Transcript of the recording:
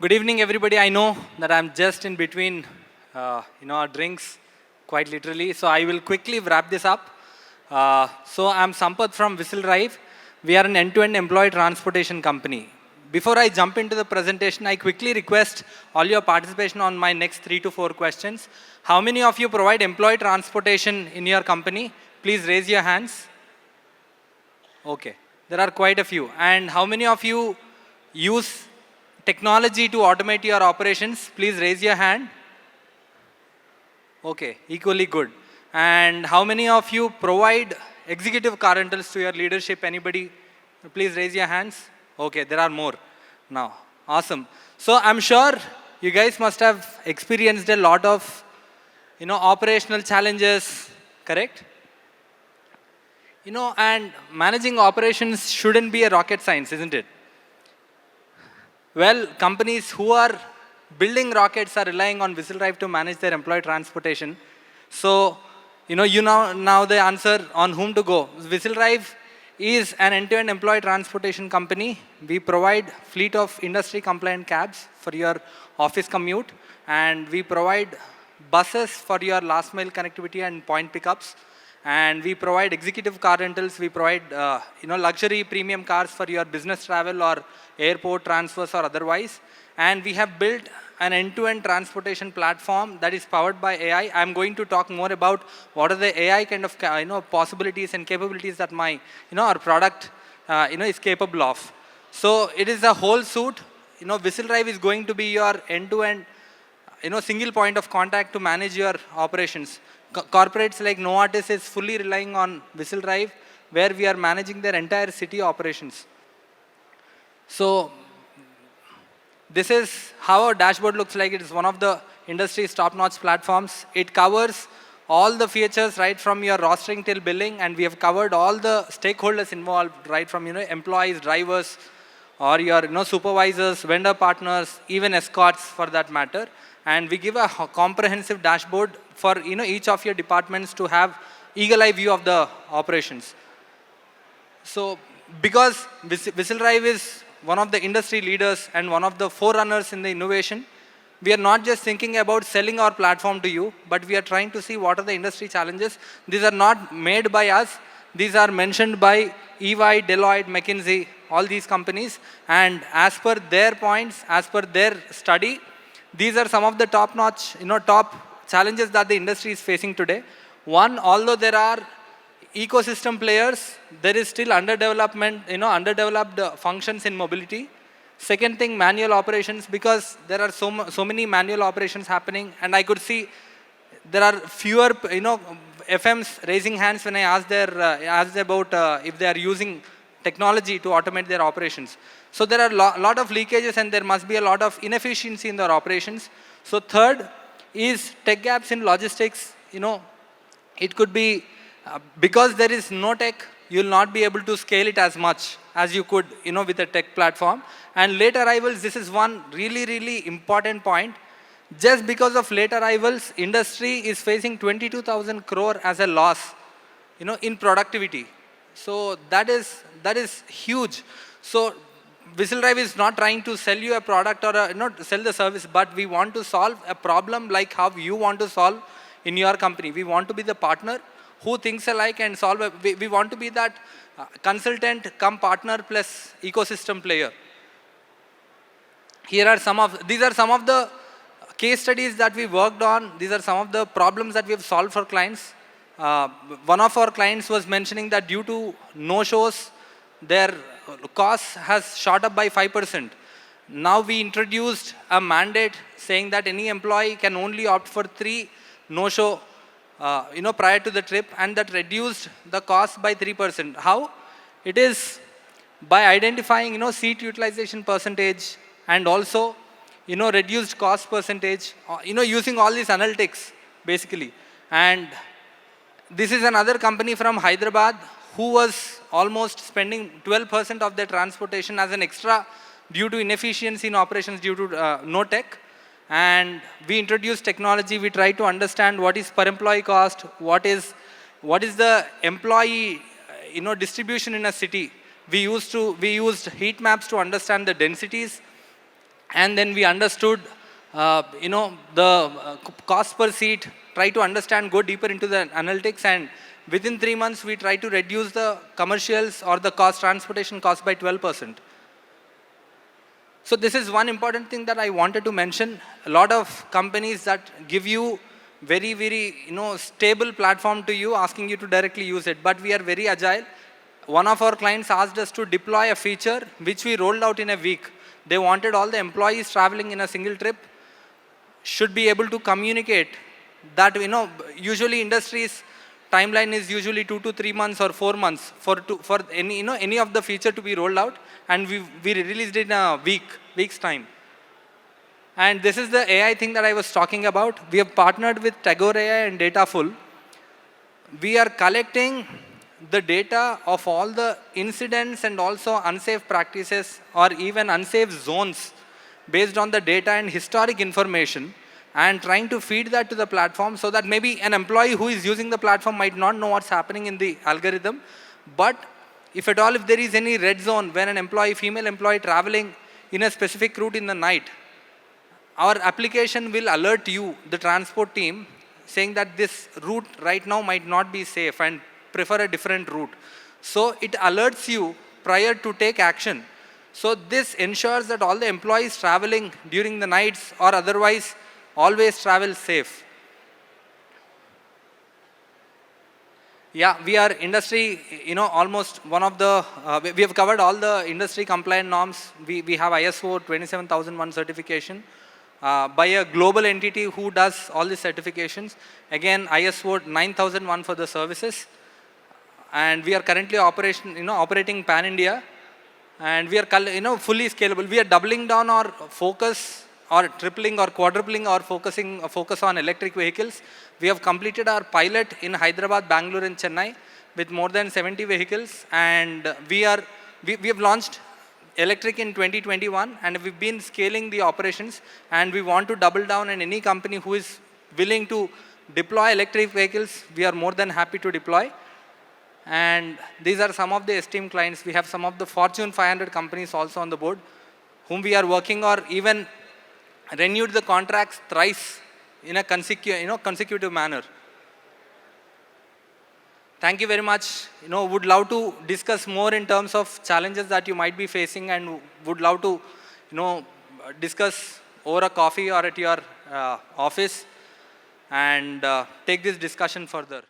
Good evening, everybody. I know that I'm just in between, our drinks, quite literally. So I will quickly wrap this up. So I'm Sampath from Whistle Drive. We are an end-to-end employee transportation company. Before I jump into the presentation, I quickly request all your participation on my next 3 to 4 questions. How many of you provide employee transportation in your company? Please raise your hands. Okay, there are quite a few. And how many of you use technology to automate your operations? Please raise your hand. Okay, equally good. And how many of you provide executive car rentals to your leadership? Anybody? Please raise your hands. Okay, there are more now. Awesome. So I'm sure you guys must have experienced a lot of, operational challenges, correct? And managing operations shouldn't be a rocket science, isn't it? Well, companies who are building rockets are relying on Whistle Drive to manage their employee transportation. So, now the answer on whom to go. Whistle Drive is an end-to-end employee transportation company. We provide fleet of industry compliant cabs for your office commute, and we provide buses for your last mile connectivity and point pickups. And we provide executive car rentals. We provide luxury premium cars for your business travel or airport transfers or otherwise. And we have built an end-to-end transportation platform that is powered by AI. I'm going to talk more about what are the AI kind of possibilities and capabilities that our product is capable of. So it is a whole suite. Whistle Drive is going to be your end-to-end single point of contact to manage your operations. Corporates like Novartis is fully relying on Whistle Drive, where we are managing their entire city operations. So this is how our dashboard looks like. It is one of the industry's top-notch platforms. It covers all the features right from your rostering till billing, and we have covered all the stakeholders involved right from employees, drivers, or your supervisors, vendor partners, even escorts for that matter. And we give a comprehensive dashboard for each of your departments to have eagle-eye view of the operations. So because Whistle Drive is one of the industry leaders and one of the forerunners in the innovation, we are not just thinking about selling our platform to you, but we are trying to see what are the industry challenges. These are not made by us. These are mentioned by EY, Deloitte, McKinsey, all these companies. And as per their points, as per their study, these are some of the top-notch, top challenges that the industry is facing today. One, although there are ecosystem players, there is still underdeveloped functions in mobility. Second thing, manual operations, because there are so many manual operations happening, and I could see there are fewer, FMs raising hands when I asked about if they are using technology to automate their operations. So there are a lot of leakages, and there must be a lot of inefficiency in their operations. So third is tech gaps in logistics. It could be because there is no tech, you will not be able to scale it as much as you could, with a tech platform. And late arrivals, this is one really, really important point. Just because of late arrivals, industry is facing 22,000 crore as a loss, in productivity. So that is huge. So Whistle Drive is not trying to sell you a product or not sell the service, but we want to solve a problem like how you want to solve in your company. We want to be the partner who thinks alike and solve. We want to be that consultant come partner plus ecosystem player. These are some of the case studies that we worked on. These are some of the problems that we have solved for clients. One of our clients was mentioning that due to no-shows, their cost has shot up by 5%. Now we introduced a mandate saying that any employee can only opt for 3 no-show prior to the trip, and that reduced the cost by 3%. How? It is by identifying seat utilization percentage, and also reduced cost percentage, using all these analytics basically. And this is another company from Hyderabad who was almost spending 12% of their transportation as an extra due to inefficiency in operations due to no tech. And we introduced technology. We try to understand what is per employee cost, what is the employee distribution in a city. We used heat maps to understand the densities, And then we understood, the cost per seat, try to understand, go deeper into the analytics, and within 3 months, we try to reduce the commercials or the cost, transportation cost by 12%. So this is one important thing that I wanted to mention. A lot of companies that give you very, very, stable platform to you, asking you to directly use it. But we are very agile. One of our clients asked us to deploy a feature which we rolled out in a week. They wanted all the employees traveling in a single trip should be able to communicate that, usually industries timeline is usually 2 to 3 months or 4 months for any of the feature to be rolled out, and we released it in a week's time. And this is the AI thing that I was talking about. We have partnered with Tagore AI and Dataful. We are collecting the data of all the incidents and also unsafe practices or even unsafe zones based on the data and historic information, and trying to feed that to the platform so that maybe an employee who is using the platform might not know what's happening in the algorithm. But if at all, if there is any red zone when an female employee traveling in a specific route in the night, our application will alert you, the transport team, saying that this route right now might not be safe and prefer a different route. So it alerts you prior to take action. So this ensures that all the employees traveling during the nights or otherwise always travel safe. Yeah, we are industry, almost one of the, we have covered all the industry compliant norms. We have ISO 27001 certification by a global entity who does all these certifications. Again, ISO 9001 for the services. And we are currently operating pan-India. And we are, fully scalable. We are doubling down our focus, or tripling or quadrupling our focus on electric vehicles. We have completed our pilot in Hyderabad, Bangalore, and Chennai with more than 70 vehicles, and we have launched electric in 2021, and we've been scaling the operations, and we want to double down, and any company who is willing to deploy electric vehicles, we are more than happy to deploy. And these are some of the esteemed clients. We have some of the Fortune 500 companies also on the board, whom we are working, or even renewed the contracts thrice in a consecutive manner. Thank you very much. Would love to discuss more in terms of challenges that you might be facing, and would love to, discuss over a coffee or at your office, and take this discussion further.